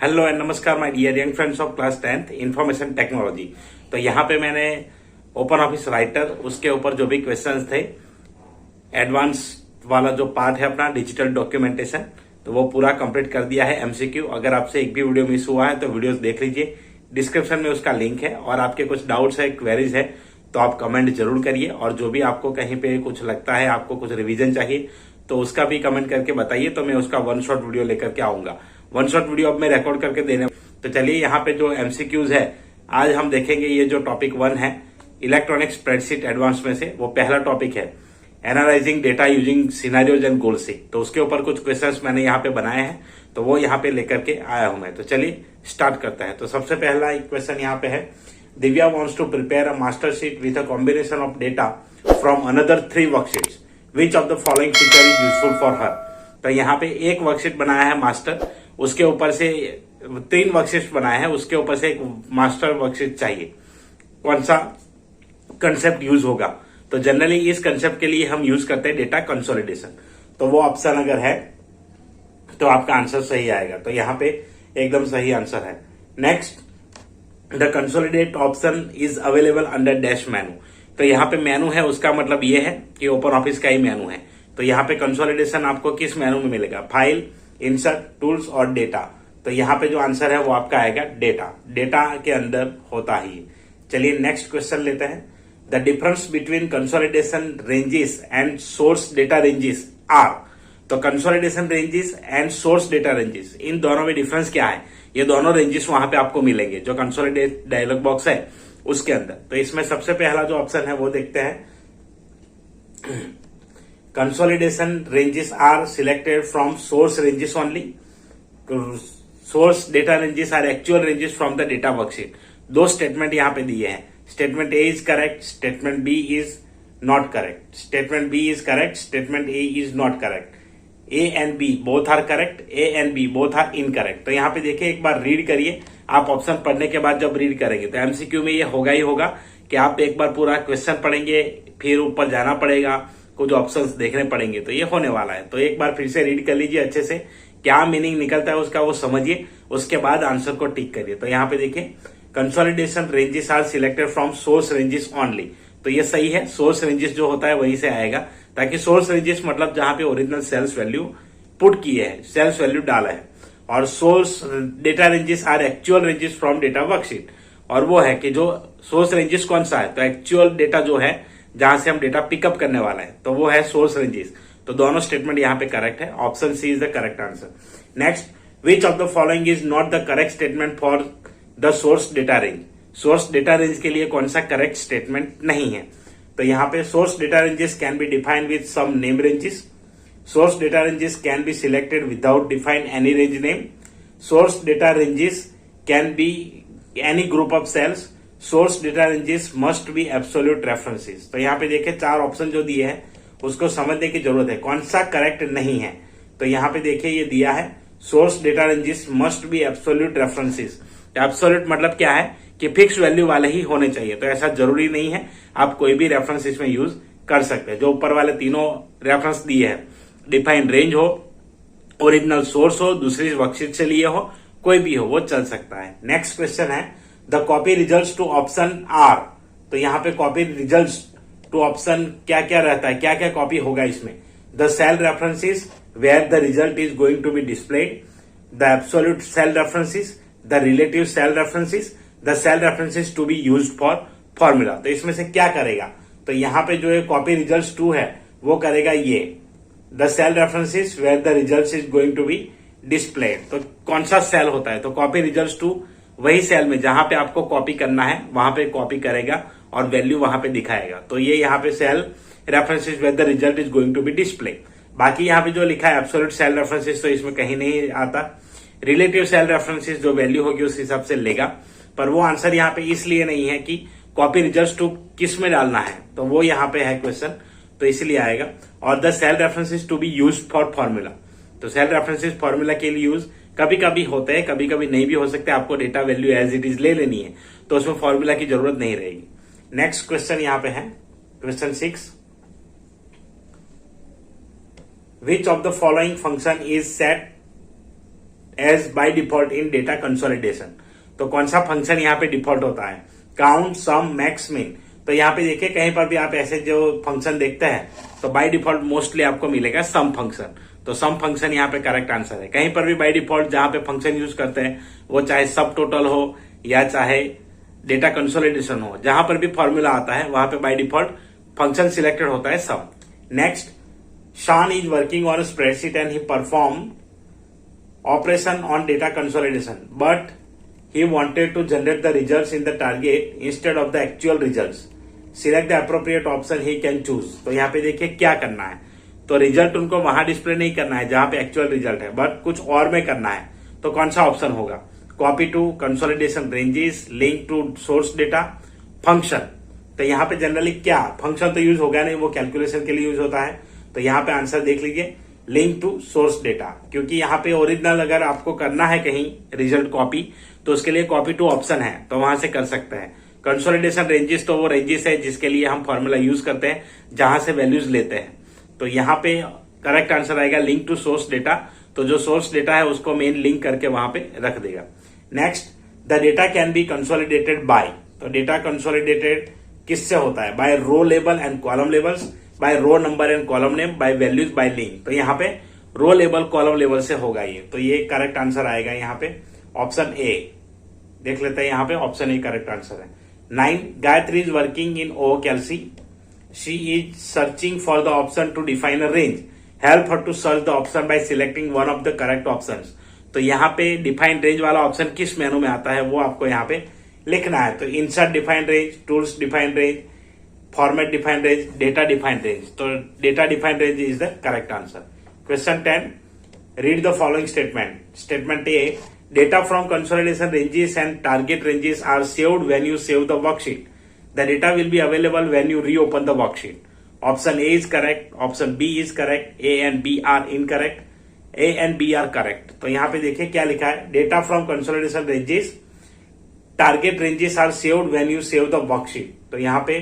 Hello and नमस्कार my dear young friends of class 10th information technology. तो यहाँ पे मैंने ओपन ऑफिस राइटर उसके ऊपर जो भी क्वेश्चंस थे, एडवांस वाला जो पार्ट है अपना डिजिटल डॉक्यूमेंटेशन, तो वो पूरा कंप्लीट कर दिया है एमसीक्यू। अगर आपसे एक भी वीडियो मिस हुआ है तो वीडियोस देख लीजिए, डिस्क्रिप्शन में उसका लिंक है। और आपके कुछ डाउट्स है, क्वेरीज है, तो आप कमेंट जरूर करिए। और जो भी आपको कहीं पे कुछ लगता है, आपको कुछ रिवीजन चाहिए, तो उसका भी कमेंट करके बताइए, तो मैं उसका वन शॉट वीडियो लेकर के आऊंगा। वन शॉट वीडियो अब मैं रिकॉर्ड करके देने। तो चलिए यहाँ पे जो एमसीक्यूज है आज हम देखेंगे। ये जो टॉपिक 1 है इलेक्ट्रॉनिक स्प्रेडशीट एडवांस में से, वो पहला टॉपिक है analysing data using scenarios and goal seek. तो उसके ऊपर कुछ क्वेश्चंस मैंने यहाँ पे बनाए हैं, तो वो यहाँ पे लेकर के आया हूं मैं। तो चलिए स्टार्ट करते हैं। तो सबसे पहला एक क्वेश्चन यहाँ पे है, Divya wants to prepare a master sheet with a combination of data from another 3 worksheets, which of the following feature is useful for her. तो यहाँ पे एक वर्कशीट बनाया है मास्टर, उसके ऊपर से 3 वर्कशीट बनाए हैं, उसके ऊपर से एक मास्टर वर्कशीट चाहिए। कौन सा कंसेप्ट यूज होगा? तो जनरली इस कंसेप्ट के लिए हम यूज करते हैं डेटा कंसोलिडेशन। तो वो ऑप्शन अगर है तो आपका आंसर सही आएगा। तो यहाँ पे एकदम सही आंसर है। Next, the consolidate option is available under dash मेनू। तो यहाँ पे मेनू है, उसका मतलब ये है कि ओपन ऑफिस का ही मेनू है। तो यहाँ पे कंसोलिडेशन आपको किस मेनू में मिलेगा? फाइल, इंसर्ट, टूल्स और डेटा। तो यहाँ पे जो आंसर है वो आपका आएगा डेटा। डेटा के अंदर होता ही। चलिए नेक्स्ट क्वेश्चन लेते हैं। The difference between consolidation ranges and source data ranges are. तो consolidation ranges and source data ranges, इन दोनों में डिफरेंस क्या है? ये दोनों रेंजेस वहां पे आपको मिलेंगे जो कंसोलिडेट डायलॉग बॉक्स है उसके अंदर। तो इसमें सबसे पहला जो ऑप्शन है वो देखते हैं। Consolidation ranges are selected from source ranges only. Source data ranges are actual ranges from the data worksheet. 2 statement यहाँ पे दिए हैं। Statement A is correct, statement B is not correct. Statement B is correct, statement A is not correct. A and B both are correct, A and B both are incorrect. तो यहाँ पे देखिए, एक बार read करिए। आप option पढ़ने के बाद जब रीड करेंगे तो एमसीक्यू में ये होगा ही होगा कि आप एक बार पूरा क्वेश्चन पढ़ेंगे, फिर ऊपर जाना पड़ेगा, कुछ ऑप्शंस देखने पड़ेंगे। तो ये होने वाला है। तो एक बार फिर से रीड कर लीजिए अच्छे से, क्या मीनिंग निकलता है उसका वो समझिए, उसके बाद आंसर को टिक करिए। तो यहाँ पे देखिए, consolidation ranges are selected from source ranges only. तो ये सही है, सोर्स रेंजेस जो होता है वहीं से आएगा। ताकि सोर्स रेंजेस मतलब जहां पे ओरिजिनल सेल्स वैल्यू पुट किए है, सेल्स वैल्यू डाला है। और source data ranges are actual ranges from data worksheet. और वो है कि जो सोर्स रेंजेस कौन सा है? तो एक्चुअल डेटा जो है जहां से हम डेटा पिकअप करने वाला है, तो वो है सोर्स रेंजेस। तो दोनों स्टेटमेंट यहाँ पे करेक्ट है। Option C is the correct answer. Next, which of the following is not the correct statement for the source data range. Source data range के लिए कौन सा करेक्ट स्टेटमेंट नहीं है? तो यहाँ पे source data ranges can be defined with some name ranges. Source data ranges can be selected without define any range name. Source data ranges can be any group of cells. Source data ranges must be absolute references. तो यहाँ पे देखिए 4 option जो दिए हैं उसको समझने की जरूरत है, कौन सा करेक्ट नहीं है। तो यहाँ पे देखिए ये दिया है, source data ranges must be absolute references. Absolute मतलब क्या है कि फिक्स वैल्यू वाले ही होने चाहिए। तो ऐसा जरूरी नहीं है, आप कोई भी रेफरेंस इसमें यूज कर सकते हैं। जो ऊपर वाले तीनों रेफरेंस दिए हैं, डिफाइंड रेंज हो, ओरिजिनल सोर्स हो, दूसरी वर्कशीट से लिए हो, कोई भी हो, वो चल सकता है। नेक्स्ट क्वेश्चन है, the copy results to option are. तो यहाँ पे कॉपी रिजल्ट्स टू ऑप्शन क्या क्या रहता है, क्या क्या कॉपी होगा इसमें? The cell references where the result is going to be displayed, the absolute cell references, the relative cell references, the cell references to be used for formula. तो इसमें से क्या करेगा? तो यहाँ पे जो है कॉपी रिजल्ट्स 2 है वो करेगा ये, the cell references where the result is going to be displayed. तो कौन सा सेल होता है? तो कॉपी रिजल्ट्स 2 वही सेल में जहां पे आपको कॉपी करना है वहां पे कॉपी करेगा और वैल्यू वहां पे दिखाएगा। तो ये यहाँ पे cell references where the result is going to be display. बाकी यहाँ पे जो लिखा है एब्सोल्यूट सेल रेफरेंसेस, तो इसमें कहीं नहीं आता। रिलेटिव सेल रेफरेंसेस जो वैल्यू होगी उस हिसाब से लेगा, पर वो आंसर यहाँ पे इसलिए नहीं है कि कॉपी रिजल्ट्स टू किस में डालना है, तो वो यहाँ पे है क्वेश्चन, तो इसलिए आएगा। और the cell references to be used for formula. तो सेल रेफरेंसेस फॉर्मूला के लिए यूज कभी कभी होते हैं, कभी कभी नहीं भी हो सकते। आपको data value as it is ले लेनी है, तो उसमें फॉर्मूला की जरूरत नहीं रहेगी। नेक्स्ट क्वेश्चन यहाँ पे है question 6, which of the following function is set as by default in data consolidation. तो कौन सा फंक्शन यहाँ पे डिफॉल्ट होता है? काउंट, सम, मैक्स, मिन। तो यहाँ पे देखिए कहीं पर भी आप ऐसे जो फंक्शन देखते हैं तो बाय डिफॉल्ट मोस्टली आपको मिलेगा सम फंक्शन। तो सम फंक्शन यहाँ पे करेक्ट आंसर है। कहीं पर भी बाय डिफॉल्ट जहां पे फंक्शन यूज करते हैं वो चाहे सब टोटल हो या चाहे डेटा कंसोलिडेशन हो, जहां पर भी फॉर्मूला आता है वहां पे बाय डिफॉल्ट फंक्शन सिलेक्टेड होता है sum. Next, Sean is working on a spreadsheet and he performed operation on data consolidation, but he wanted to generate the results in the target instead of the actual results. Select the appropriate option he can choose. तो यहाँ पे देखिए क्या करना है, तो result उनको वहां डिस्प्ले नहीं करना है जहां पे एक्चुअल रिजल्ट है, बट कुछ और में करना है। तो कौन सा ऑप्शन होगा? Copy to consolidation ranges, link to source data, function. तो यहाँ पे जनरली क्या फंक्शन तो यूज होगा नहीं, वो कैलकुलेशन के लिए यूज होता है। तो यहाँ पे आंसर देख लीजिए, लिंक टू सोर्स डेटा, क्योंकि यहाँ पे ओरिजिनल अगर आपको करना है कहीं रिजल्ट कॉपी तो उसके लिए कॉपी टू ऑप्शन है, तो वहां से कर सकते हैं। कंसोलिडेशन रेंजेस तो वो रेंजेस है जिसके लिए हम फॉर्मूला यूज करते हैं जहां से वैल्यूज लेते हैं। तो यहाँ पे करेक्ट आंसर आएगा लिंक टू सोर्स डेटा। तो जो सोर्स डेटा है उसको मेन लिंक करके वहां पे रख देगा। Next, the data can be consolidated by. तो डेटा कंसोलिडेटेड किससे होता है? By row label and column labels, by row number and column name, by values, by link. तो यहाँ पे रो लेवल कॉलम लेवल से होगा ये। तो ये करेक्ट आंसर आएगा यहाँ पे ऑप्शन ए। देख लेते हैं यहाँ पे ऑप्शन ए करेक्ट आंसर है। 9, Gayatri is working in OOCLC. She is searching for the option to define a range. Help her to search the option by selecting one of the correct option. तो यहाँ पे define range वाला option किस मेनू में आता है वो आपको यहाँ पे लिखना है। तो insert define range, tools define range, format define range, data define range. तो data define range is the correct answer. Question 10, read the following statement. Statement A, data from consolidation ranges and target ranges are saved when you save the worksheet. The data will be available when you reopen the worksheet. Option A is correct, option B is correct, A and B are incorrect, A and B are correct. तो यहाँ पे देखिए क्या लिखा है, data from consolidation ranges, target ranges are saved when you save the worksheet. तो यहाँ पे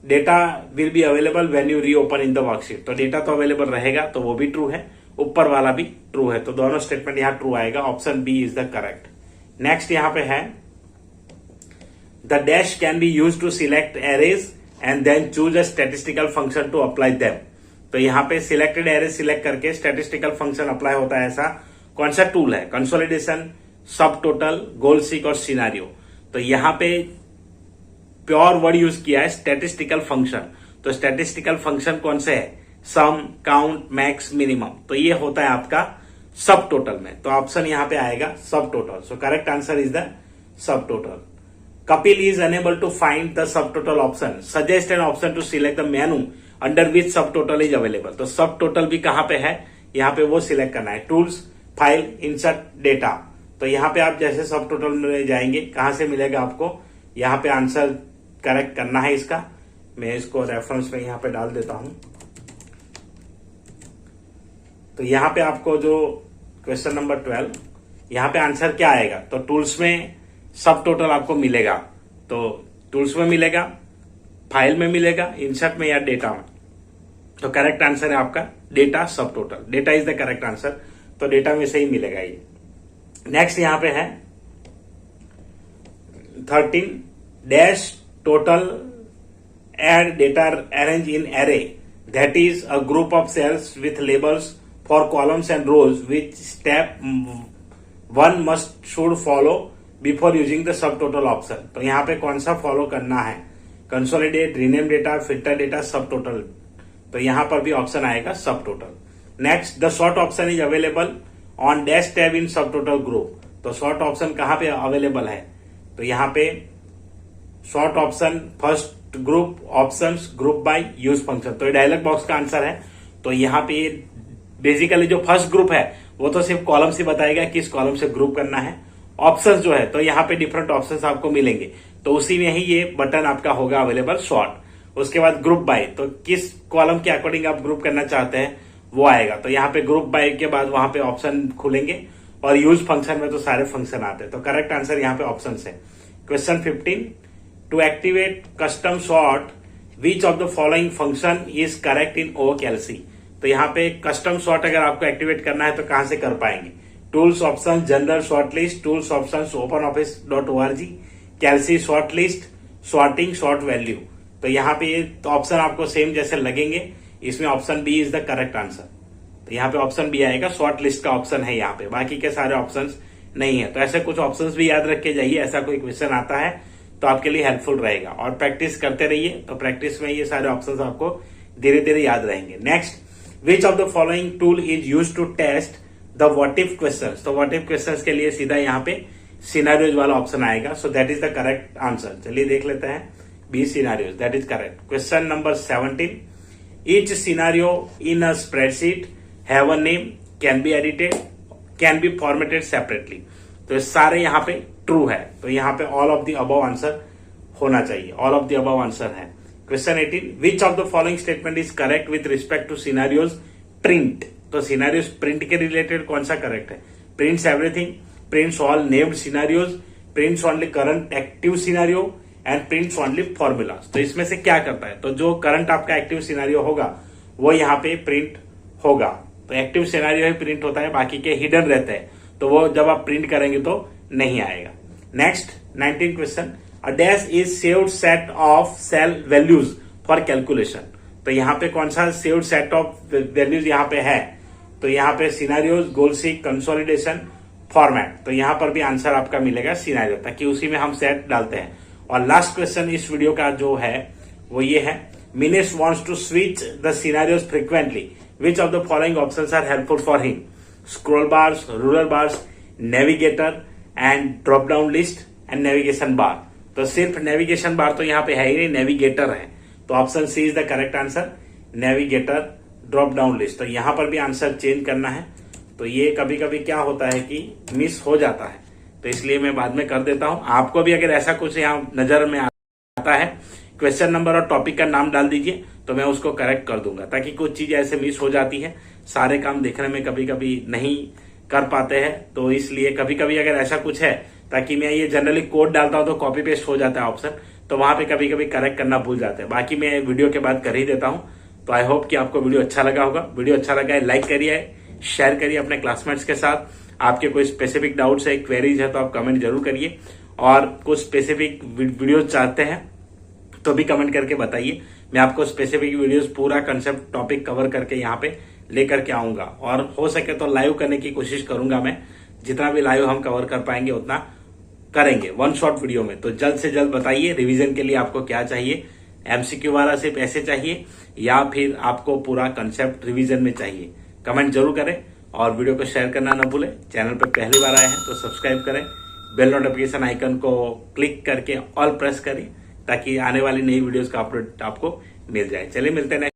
data will be available when you reopen in the worksheet. तो डेटा तो अवेलेबल रहेगा, तो वो भी ट्रू है, ऊपर वाला भी ट्रू है। तो दोनों स्टेटमेंट यहाँ ट्रू आएगा, option B is the correct. Next यहाँ पे है, the dash can be use to select arrays and then choose a statistical function to apply them. तो यहाँ पे सिलेक्टेड एरेज सिलेक्ट करके स्टैटिस्टिकल फंक्शन अप्लाई होता है। ऐसा कौन सा टूल है? Consolidation, subtotal, goal seek और सिनारियो। तो यहाँ पे प्योर वर्ड यूज किया है स्टैटिस्टिकल फंक्शन। तो स्टैटिस्टिकल फंक्शन कौन से है? सम, काउंट, मैक्स, मिनिमम। तो ये होता है आपका सब टोटल में। तो ऑप्शन यहाँ पे आएगा subtotal. So correct answer is the subtotal. Kapil is unable to find the subtotal option. Suggest an option to select the menu under which subtotal is available. तो सब total भी कहां पे है? यहाँ पे वो select करना है. Tools, file, insert, data. तो यहाँ पे आप जैसे सब टोटल में जाएंगे, कहां से मिलेगा आपको? यहाँ पे आंसर करेक्ट करना है इसका. मैं इसको रेफरेंस में यहाँ पे डाल देता हूं. तो यहाँ पे आपको जो क्वेश्चन नंबर 12, यहाँ पे आंसर क्या आएगा? तो टूल्स में सब टोटल आपको मिलेगा. तो टूल्स में मिलेगा, फाइल में मिलेगा, इंसर्ट में या डेटा में. तो करेक्ट आंसर है आपका डेटा सब total. Data is the correct answer. तो डेटा में से ही मिलेगा ये. नेक्स्ट यहां पे है 13 dash total add data arrange in array that is a group of cells with labels for columns and rows which step one must should follow before using the subtotal option. तो यहाँ पे कौन सा follow करना है? Consolidate, rename data, filter data, सब total. तो यहाँ पर भी ऑप्शन आएगा सब total. Next, the short option is available on dash tab इन सब टोटल ग्रुप. तो शॉर्ट ऑप्शन कहाँ पे अवेलेबल है? तो यहाँ पे short option first group options group by use function. तो ये डायलॉग बॉक्स का आंसर है. तो यहाँ पे बेसिकली जो फर्स्ट ग्रुप है वो तो सिर्फ कॉलम से बताएगा किस कॉलम से ग्रुप करना है. ऑप्शंस जो है तो यहाँ पे डिफरेंट ऑप्शंस आपको मिलेंगे. तो उसी में ही ये बटन आपका होगा अवेलेबल शॉर्ट. उसके बाद ग्रुप बाय, तो किस कॉलम के अकॉर्डिंग आप ग्रुप करना चाहते हैं वो आएगा. तो यहाँ पे ग्रुप बाय के बाद वहां पे ऑप्शन खुलेंगे और यूज फंक्शन में तो सारे फंक्शन आते हैं. तो करेक्ट आंसर यहाँ पे ऑप्शन है. Question 15, to activate custom sort which of the following function is correct in OOCLC. तो यहाँ पे कस्टम सॉर्ट अगर आपको एक्टिवेट करना है तो कहां से कर पाएंगे? Tools option general short list, tools option openoffice.org, Calc short list, sorting short value. तो यहाँ पे ये ऑप्शन आपको सेम जैसे लगेंगे, इसमें option B is the correct answer. तो यहाँ पे ऑप्शन बी आएगा, शॉर्ट लिस्ट का ऑप्शन है यहाँ पे, बाकी के सारे ऑप्शंस नहीं है। तो ऐसे कुछ ऑप्शंस भी याद रख के जाइए, ऐसा कोई क्वेश्चन आता है तो आपके लिए हेल्पफुल रहेगा। और प्रैक्टिस करते रहिए, तो प्रैक्टिस में ये सारे ऑप्शंस आपको धीरे धीरे याद रहेंगे। Next, which of the following tool is use to test the what if questions. तो व्हाट इफ क्वेश्चंस के लिए सीधा यहाँ पे सिनेरियोज वाला ऑप्शन आएगा। So that is the correct answer. चलिए देख लेते हैं, B scenarios, that is correct. Question number 17, each scenario in a spreadsheet have a name, can be edited, can be formatted separately. तो सारे यहाँ पे ट्रू है, तो यहाँ पे all of the above answer होना चाहिए, all of the above answer है। Question 18, which of the following statement is correct with respect to scenarios print. तो सिनेरियोज प्रिंट के रिलेटेड कौन सा करेक्ट है? Prints everything, prints all named scenarios, prints only current active scenario and prints only formulas. तो इसमें से क्या करता है? तो जो करंट आपका एक्टिव सिनेरियो होगा वो यहाँ पे प्रिंट होगा। तो एक्टिव सिनेरियो ही प्रिंट होता है, बाकी के हिडन रहते हैं, तो वो जब आप प्रिंट करेंगे तो नहीं आएगा। Next 19 question, a dash is saved set of cell values for calculation. तो यहाँ पे कौन सा सेव्ड सेट ऑफ वैल्यूज यहाँ पे है? तो यहाँ पे सिनेरियोज, गोल सीक, कंसोलिडेशन, फॉर्मेट। तो यहाँ पर भी आंसर आपका मिलेगा सिनेरियो, ताकि उसी में हम सेट डालते हैं। और लास्ट क्वेश्चन इस वीडियो का जो है वो ये है, Minesh wants to switch the scenarios frequently, which of the following options are helpful for him? Scroll bars, ruler bars, navigator and drop down list and navigation bar. तो सिर्फ नेविगेशन बार तो यहाँ पे है ही नहीं, नेविगेटर है। तो option C is the correct answer, navigator, drop down list. तो यहाँ पर भी आंसर चेंज करना है। तो ये कभी कभी क्या होता है कि मिस हो जाता है, तो इसलिए मैं बाद में कर देता हूं। आपको भी अगर ऐसा कुछ यहाँ नजर में आता है, क्वेश्चन नंबर और टॉपिक का नाम डाल दीजिए, तो मैं उसको करेक्ट कर दूंगा, ताकि कुछ चीजें ऐसे मिस हो जाती है। सारे काम देखने में कभी कभी नहीं कर पाते हैं, तो इसलिए कभी कभी अगर ऐसा कुछ है, ताकि मैं ये जनरली कोड डालता हूं तो कॉपी पेस्ट हो जाता है ऑप्शन, तो वहां पे कभी कभी करेक्ट करना भूल जाते हैं। बाकी मैं वीडियो के बाद कर ही देता हूं। तो आई होप कि आपको वीडियो अच्छा लगा होगा। वीडियो अच्छा लगा है लाइक करिए, शेयर करिए अपने क्लासमेट्स के साथ। आपके कोई स्पेसिफिक डाउट्स है, क्वेरीज है, तो आप कमेंट जरूर करिए। और कुछ स्पेसिफिक वीडियो चाहते हैं तो भी कमेंट करके बताइए। मैं आपको स्पेसिफिक वीडियोस पूरा कंसेप्ट टॉपिक कवर करके यहाँ पे लेकर के आऊंगा, और हो सके तो लाइव करने की कोशिश करूंगा मैं। जितना भी लाइव हम कवर कर पाएंगे उतना करेंगे वन शॉट वीडियो में। तो जल्द से जल्द बताइए रिवीजन के लिए आपको क्या चाहिए, एमसीक्यू वाला सिर्फ ऐसे चाहिए या फिर आपको पूरा कंसेप्ट रिवीजन में चाहिए? कमेंट जरूर करें और वीडियो को शेयर करना न भूलें। चैनल पर पहली बार आए हैं तो सब्सक्राइब करें, बेल नोटिफिकेशन आइकन को क्लिक करके ऑल प्रेस करें, ताकि आने वाली नई वीडियोस का अपडेट आपको मिल जाए। चलिए मिलते हैं।